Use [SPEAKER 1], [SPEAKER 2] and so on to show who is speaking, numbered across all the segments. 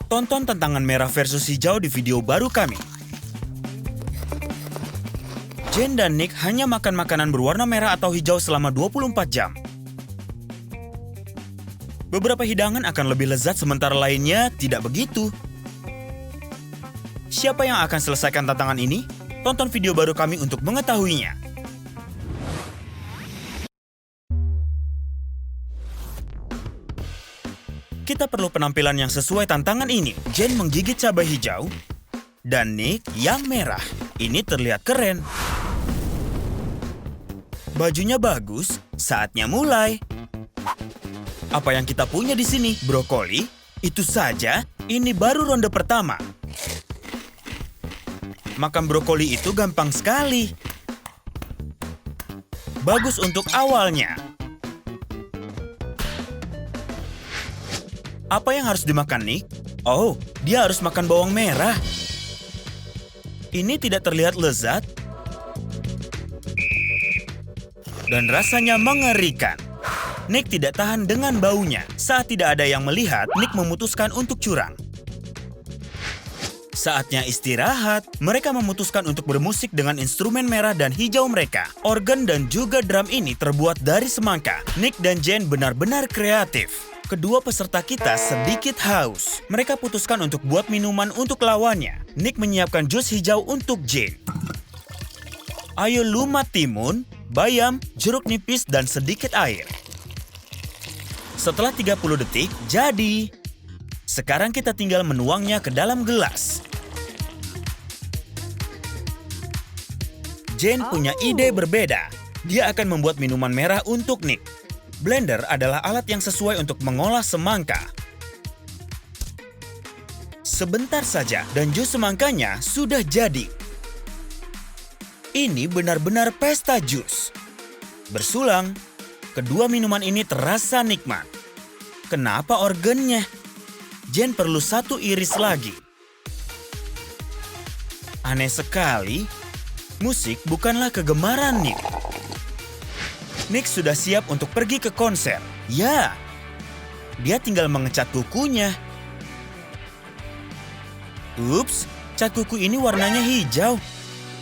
[SPEAKER 1] Tonton tantangan merah versus hijau di video baru kami. Jane dan Nick hanya makan makanan berwarna merah atau hijau selama 24 jam. Beberapa hidangan akan lebih lezat sementara lainnya tidak begitu. Siapa yang akan selesaikan tantangan ini? Tonton video baru kami untuk mengetahuinya. Kita perlu penampilan yang sesuai tantangan ini. Jane menggigit cabai hijau dan Nick yang merah. Ini terlihat keren. Bajunya bagus, saatnya mulai. Apa yang kita punya di sini? Brokoli? Itu saja, ini baru ronde pertama. Makan brokoli itu gampang sekali. Bagus untuk awalnya. Apa yang harus dimakan, Nick? Oh, dia harus makan bawang merah. Ini tidak terlihat lezat. Dan rasanya mengerikan. Nick tidak tahan dengan baunya. Saat tidak ada yang melihat, Nick memutuskan untuk curang. Saatnya istirahat, mereka memutuskan untuk bermusik dengan instrumen merah dan hijau mereka. Organ dan juga drum ini terbuat dari semangka. Nick dan Jane benar-benar kreatif. Kedua peserta kita sedikit haus. Mereka putuskan untuk buat minuman untuk lawannya. Nick menyiapkan jus hijau untuk Jane. Ayo lumat timun, bayam, jeruk nipis, dan sedikit air. Setelah 30 detik, jadi. Sekarang kita tinggal menuangnya ke dalam gelas. Jane punya ide berbeda. Dia akan membuat minuman merah untuk Nick. Blender adalah alat yang sesuai untuk mengolah semangka. Sebentar saja dan jus semangkanya sudah jadi. Ini benar-benar pesta jus. Bersulang, kedua minuman ini terasa nikmat. Kenapa organnya? Jane perlu satu iris lagi. Aneh sekali, musik bukanlah kegemaran Nick. Nick sudah siap untuk pergi ke konser. Ya, dia tinggal mengecat kukunya. Ups, cat kuku ini warnanya hijau.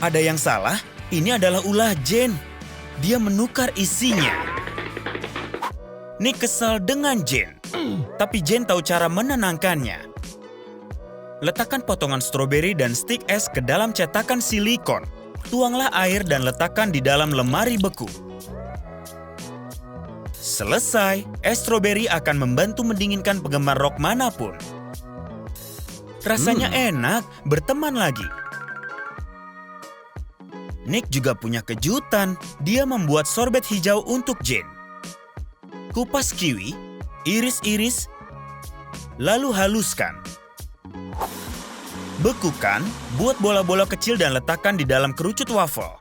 [SPEAKER 1] Ada yang salah? Ini adalah ulah Jane. Dia menukar isinya. Nick kesal dengan Jane. Tapi Jane tahu cara menenangkannya. Letakkan potongan stroberi dan stik es ke dalam cetakan silikon. Tuanglah air dan letakkan di dalam lemari beku. Selesai, es stroberi akan membantu mendinginkan penggemar rock manapun. Rasanya enak, berteman lagi. Nick juga punya kejutan. Dia membuat sorbet hijau untuk Jane. Kupas kiwi, iris-iris, lalu haluskan. Bekukan, buat bola-bola kecil dan letakkan di dalam kerucut waffle.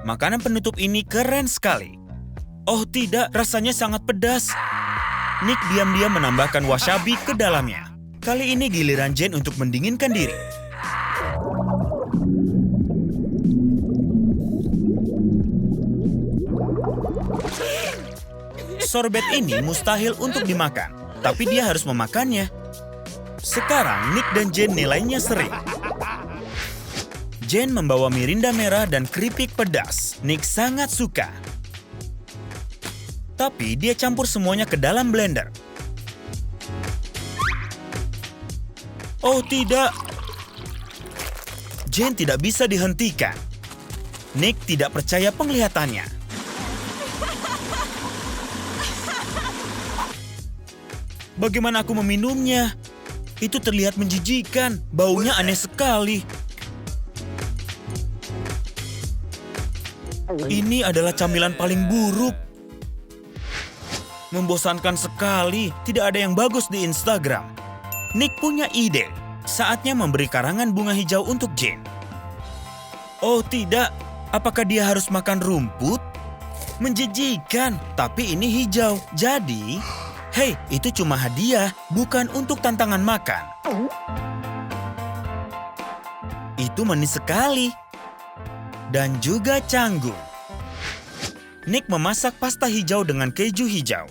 [SPEAKER 1] Makanan penutup ini keren sekali. Oh tidak, rasanya sangat pedas. Nick diam-diam menambahkan wasabi ke dalamnya. Kali ini giliran Jane untuk mendinginkan diri. Sorbet ini mustahil untuk dimakan, tapi dia harus memakannya. Sekarang Nick dan Jane nilainya sering. Jane membawa mirinda merah dan keripik pedas. Nick sangat suka. Tapi dia campur semuanya ke dalam blender. Oh tidak. Jane tidak bisa dihentikan. Nick tidak percaya penglihatannya. Bagaimana aku meminumnya? Itu terlihat menjijikan. Baunya aneh sekali. Ini adalah camilan paling buruk. Membosankan sekali, tidak ada yang bagus di Instagram. Nick punya ide. Saatnya memberi karangan bunga hijau untuk Jane. Oh tidak, apakah dia harus makan rumput? Menjijikan, tapi ini hijau. Jadi, hei, itu cuma hadiah, bukan untuk tantangan makan. Itu manis sekali. Dan juga canggung. Nick memasak pasta hijau dengan keju hijau.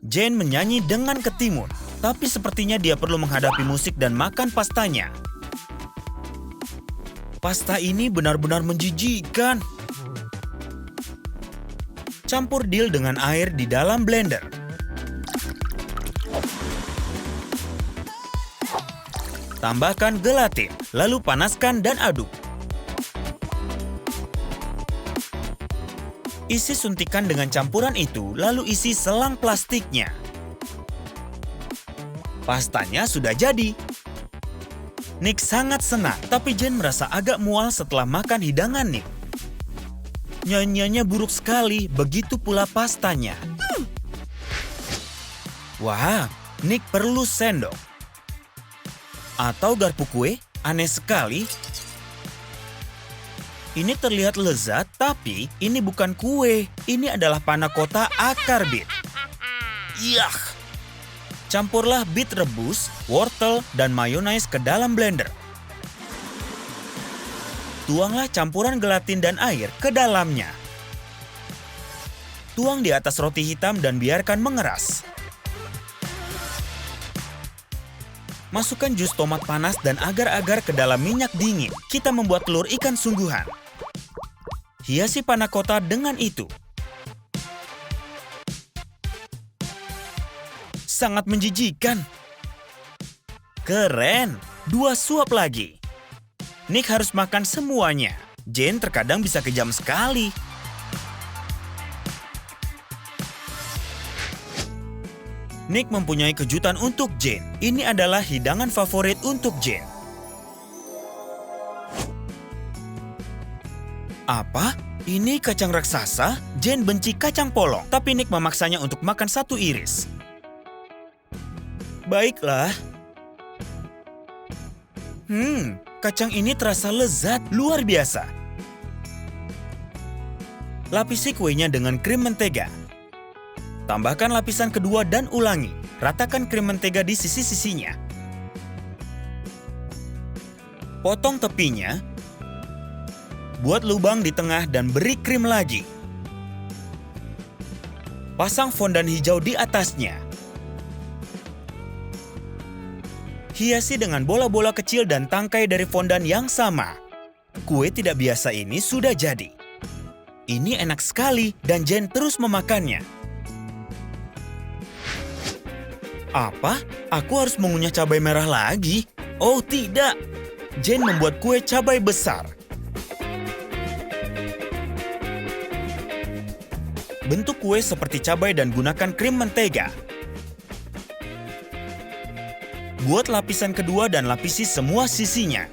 [SPEAKER 1] Jane menyanyi dengan ketimun. Tapi sepertinya dia perlu menghadapi musik dan makan pastanya. Pasta ini benar-benar menjijikkan. Campur dill dengan air di dalam blender. Tambahkan gelatin, lalu panaskan dan aduk. Isi suntikan dengan campuran itu, lalu isi selang plastiknya. Pastanya sudah jadi. Nick sangat senang, tapi Jen merasa agak mual setelah makan hidangan Nick. Nyanyiannya buruk sekali, begitu pula pastanya. Wah, Nick perlu sendok. Atau garpu kue? Aneh sekali. Ini terlihat lezat, tapi ini bukan kue. Ini adalah panna cotta akar bit. Yah! Campurlah bit rebus, wortel, dan mayonaise ke dalam blender. Tuanglah campuran gelatin dan air ke dalamnya. Tuang di atas roti hitam dan biarkan mengeras. Masukkan jus tomat panas dan agar-agar ke dalam minyak dingin. Kita membuat telur ikan sungguhan. Hiasi panna cotta dengan itu. Sangat menjijikan. Keren. 2 suap lagi. Nick harus makan semuanya. Jen terkadang bisa kejam sekali. Nick mempunyai kejutan untuk Jen. Ini adalah hidangan favorit untuk Jen. Apa? Ini kacang raksasa? Jen benci kacang polong, tapi Nick memaksanya untuk makan 1 iris. Baiklah. Kacang ini terasa lezat, luar biasa. Lapisi kuenya dengan krim mentega. Tambahkan lapisan kedua dan ulangi. Ratakan krim mentega di sisi-sisinya. Potong tepinya. Buat lubang di tengah dan beri krim lagi. Pasang fondan hijau di atasnya. Hiasi dengan bola-bola kecil dan tangkai dari fondan yang sama. Kue tidak biasa ini sudah jadi. Ini enak sekali dan Jen terus memakannya. Apa? Aku harus mengunyah cabai merah lagi? Oh tidak! Jen membuat kue cabai besar. Bentuk kue seperti cabai dan gunakan krim mentega. Buat lapisan kedua dan lapisi semua sisinya.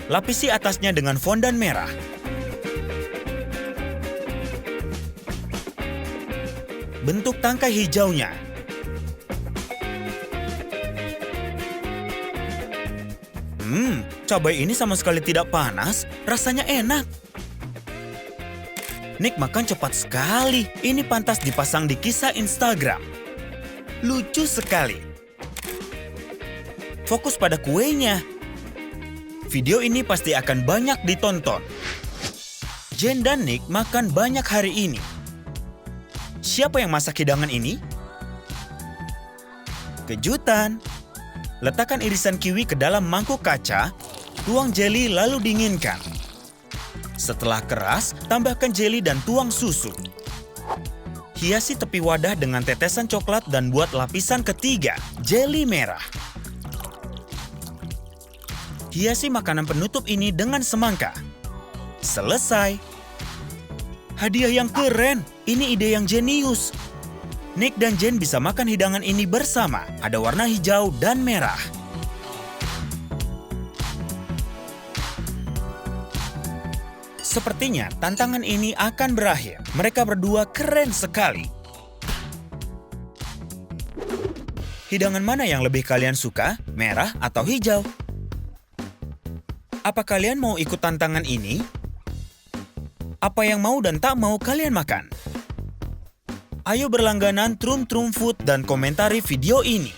[SPEAKER 1] Lapisi atasnya dengan fondan merah. Bentuk tangkai hijaunya. Cabai ini sama sekali tidak panas. Rasanya enak. Nick makan cepat sekali. Ini pantas dipasang di kisah Instagram. Lucu sekali. Fokus pada kuenya. Video ini pasti akan banyak ditonton. Jen dan Nick makan banyak hari ini. Siapa yang masak hidangan ini? Kejutan. Letakkan irisan kiwi ke dalam mangkuk kaca, tuang jeli lalu dinginkan. Setelah keras, tambahkan jeli dan tuang susu. Hiasi tepi wadah dengan tetesan coklat dan buat lapisan ketiga, jeli merah. Hiasi makanan penutup ini dengan semangka. Selesai. Hadiah yang keren. Ini ide yang jenius. Nick dan Jen bisa makan hidangan ini bersama. Ada warna hijau dan merah. Sepertinya tantangan ini akan berakhir. Mereka berdua keren sekali. Hidangan mana yang lebih kalian suka? Merah atau hijau? Apa kalian mau ikut tantangan ini? Apa yang mau dan tak mau kalian makan? Ayo berlangganan Trum Trum Food dan komentari video ini.